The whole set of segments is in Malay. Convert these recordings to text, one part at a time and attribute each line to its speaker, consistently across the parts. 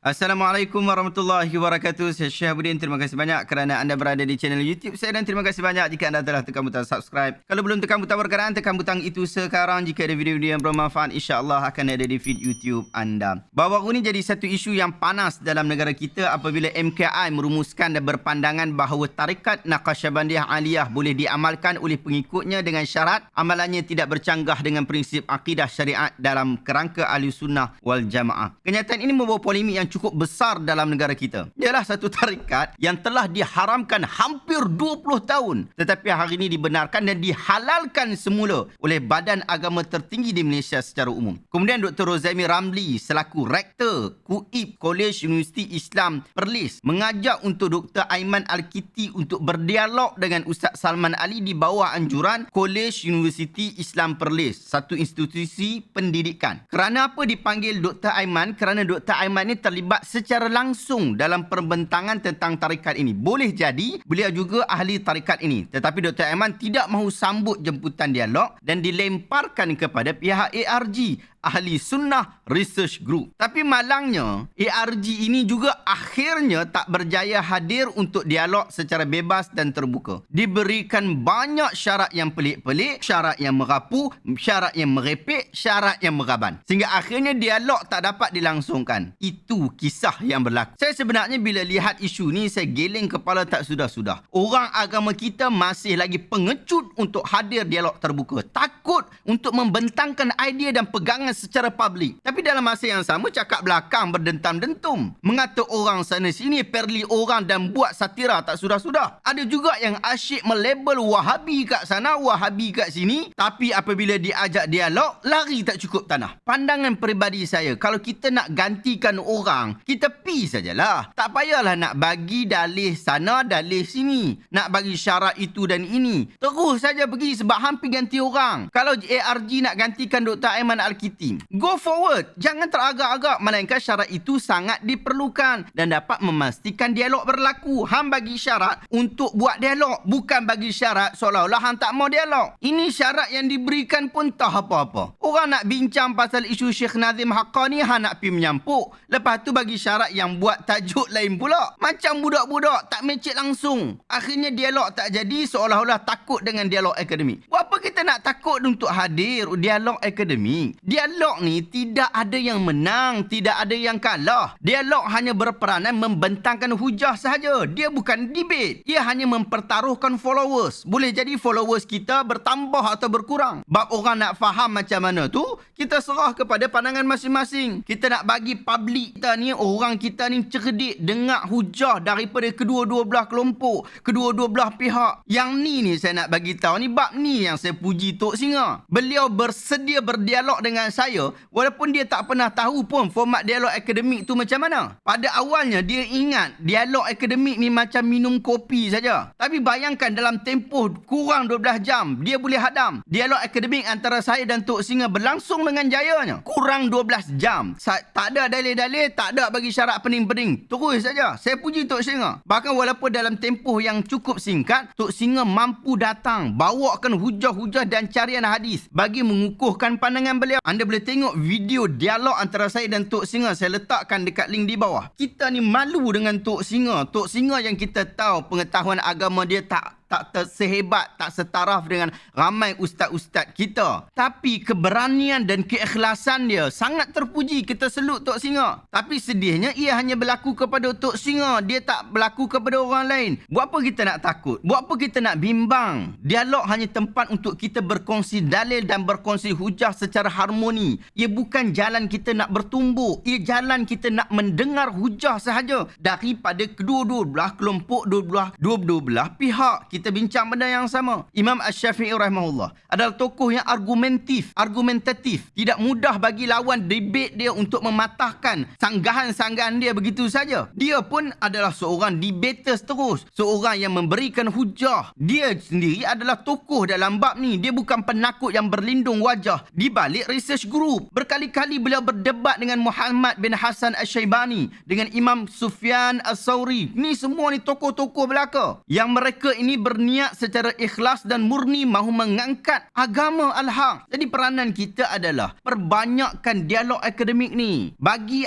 Speaker 1: Assalamualaikum warahmatullahi wabarakatuh. Saya Syekh Budin. Terima kasih banyak kerana anda berada di channel YouTube saya dan terima kasih banyak jika anda telah tekan butang subscribe. Kalau belum tekan butang berkenaan, tekan butang itu sekarang. Jika ada video-video yang bermanfaat, insya-Allah akan ada di feed YouTube anda. Bahawa ini jadi satu isu yang panas dalam negara kita apabila MKI merumuskan dan berpandangan bahawa tarikat Naqsyabandiyah Aliyah boleh diamalkan oleh pengikutnya dengan syarat amalannya tidak bercanggah dengan prinsip akidah syariat dalam kerangka Ahlussunnah wal Jamaah. Kenyataan ini membawa polemik yang cukup besar dalam negara kita. Ialah satu tarikat yang telah diharamkan hampir 20 tahun tetapi hari ini dibenarkan dan dihalalkan semula oleh badan agama tertinggi di Malaysia secara umum. Kemudian Dr. Rozaimi Ramli selaku Rektor KUIP College Universiti Islam Perlis mengajak untuk Dr. Aiman Al-Kiti untuk berdialog dengan Ustaz Salman Ali di bawah anjuran College Universiti Islam Perlis, satu institusi pendidikan. Kerana apa dipanggil Dr. Aiman? Kerana Dr. Aiman ini terlibat secara langsung dalam perbentangan tentang tarikat ini. Boleh jadi beliau juga ahli tarikat ini. Tetapi Dr. Aiman tidak mahu sambut jemputan dialog dan dilemparkan kepada pihak ARG, Ahli Sunnah Research Group. Tapi malangnya, ARG ini juga akhirnya tak berjaya hadir untuk dialog secara bebas dan terbuka. Diberikan banyak syarat yang pelik-pelik, syarat yang merapu, syarat yang merepek, syarat yang meraban. Sehingga akhirnya dialog tak dapat dilangsungkan. Itu kisah yang berlaku. Saya sebenarnya bila lihat isu ni, saya geleng kepala tak sudah-sudah. Orang agama kita masih lagi pengecut untuk hadir dialog terbuka. Takut untuk membentangkan idea dan pegangan secara publik. Tapi dalam masa yang sama, cakap belakang berdentam-dentum. Mengata orang sana sini, perli orang dan buat satira tak sudah-sudah. Ada juga yang asyik melabel Wahabi kat sana, Wahabi kat sini. Tapi apabila diajak dialog, lari tak cukup tanah. Pandangan peribadi saya, kalau kita nak gantikan orang, kita pi sajalah. Tak payahlah nak bagi dalih sana, dalih sini. Nak bagi syarat itu dan ini. Terus saja pergi sebab hampir ganti orang. Kalau ARG nak gantikan Dr. Aiman Al-Kiti, go forward. Jangan teragak-agak. Melainkan syarat itu sangat diperlukan dan dapat memastikan dialog berlaku. Hang bagi syarat untuk buat dialog. Bukan bagi syarat seolah-olah hang tak mau dialog. Ini syarat yang diberikan pun tak apa-apa. Orang nak bincang pasal isu Syekh Nazim Haqqani, hang nak pergi menyampuk. Lepas tu bagi syarat yang buat tajuk lain pula. Macam budak-budak tak mecek langsung. Akhirnya dialog tak jadi seolah-olah takut dengan dialog akademik. Apa kita nak takut untuk hadir dialog akademik? Dialog ni tidak ada yang menang, tidak ada yang kalah. Dialog hanya berperanan membentangkan hujah sahaja. Dia bukan debate. Ia hanya mempertaruhkan followers. Boleh jadi followers kita bertambah atau berkurang. Bab orang nak faham macam mana tu, kita serah kepada pandangan masing-masing. Kita nak bagi publik kita ni, orang kita ni cerdik, dengar hujah daripada kedua-dua belah kelompok, kedua-dua belah pihak. Yang ni saya nak bagi tahu ni, bab ni yang saya puji Tok Singa. Beliau bersedia berdialog dengan saya walaupun dia tak pernah tahu pun format dialog akademik tu macam mana. Pada awalnya dia ingat dialog akademik ni macam minum kopi saja. Tapi bayangkan dalam tempoh kurang 12 jam dia boleh hadam. Dialog akademik antara saya dan Tok Singa berlangsung dengan jayanya. Kurang 12 jam. Tak ada dalil-dalil, tak ada bagi syarat pening-pening. Terus saja. Saya puji Tok Singa. Bahkan walaupun dalam tempoh yang cukup singkat, Tok Singa mampu datang, bawakan hujah-hujah dan carian hadis bagi mengukuhkan pandangan beliau. Anda boleh tengok video dialog antara saya dan Tok Singa. Saya letakkan dekat link di bawah. Kita ni malu dengan Tok Singa. Tok Singa yang kita tahu pengetahuan agama dia tak sehebat, tak setaraf dengan ramai ustaz-ustaz kita. Tapi keberanian dan keikhlasan dia sangat terpuji. Kita selut Tok Singa. Tapi sedihnya ia hanya berlaku kepada Tok Singa. Dia tak berlaku kepada orang lain. Buat apa kita nak takut? Buat apa kita nak bimbang? Dialog hanya tempat untuk kita berkongsi dalil dan berkongsi hujah secara harmoni. Ia bukan jalan kita nak bertumbuk. Ia jalan kita nak mendengar hujah sahaja daripada kedua-dua belah kelompok, dua belah pihak. Kita bincang benda yang sama. Imam Asy-Syafi'i rahimahullah adalah tokoh yang argumentatif. Tidak mudah bagi lawan debate dia untuk mematahkan sanggahan-sanggahan dia begitu saja. Dia pun adalah seorang debaters terus. Seorang yang memberikan hujah. Dia sendiri adalah tokoh dalam bab ni. Dia bukan penakut yang berlindung wajah di balik research group. Berkali-kali beliau berdebat dengan Muhammad bin Hasan Asy-Syaibani, dengan Imam Sufyan As-Sawri. Ni semua ni tokoh-tokoh belaka. Yang mereka ini berniat secara ikhlas dan murni mahu mengangkat agama Al-Haq. Jadi peranan kita adalah perbanyakkan dialog akademik ni. Bagi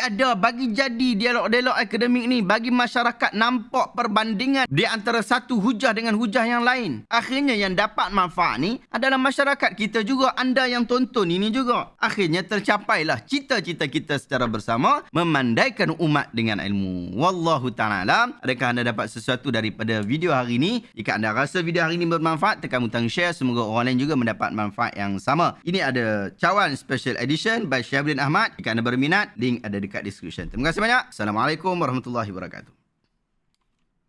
Speaker 1: jadi dialog-dialog akademik ni, bagi masyarakat nampak perbandingan di antara satu hujah dengan hujah yang lain. Akhirnya yang dapat manfaat ni adalah masyarakat kita juga, anda yang tonton ini juga. Akhirnya tercapailah cita-cita kita secara bersama memandaikan umat dengan ilmu. Wallahu ta'ala alam. Adakah anda dapat sesuatu daripada video hari ini? Jika anda rasa video hari ini bermanfaat, tekan butang share. Semoga orang lain juga mendapat manfaat yang sama. Ini ada cawan special edition by Syahabudin Ahmad. Jika anda berminat, link ada dekat description. Terima kasih banyak. Assalamualaikum warahmatullahi wabarakatuh.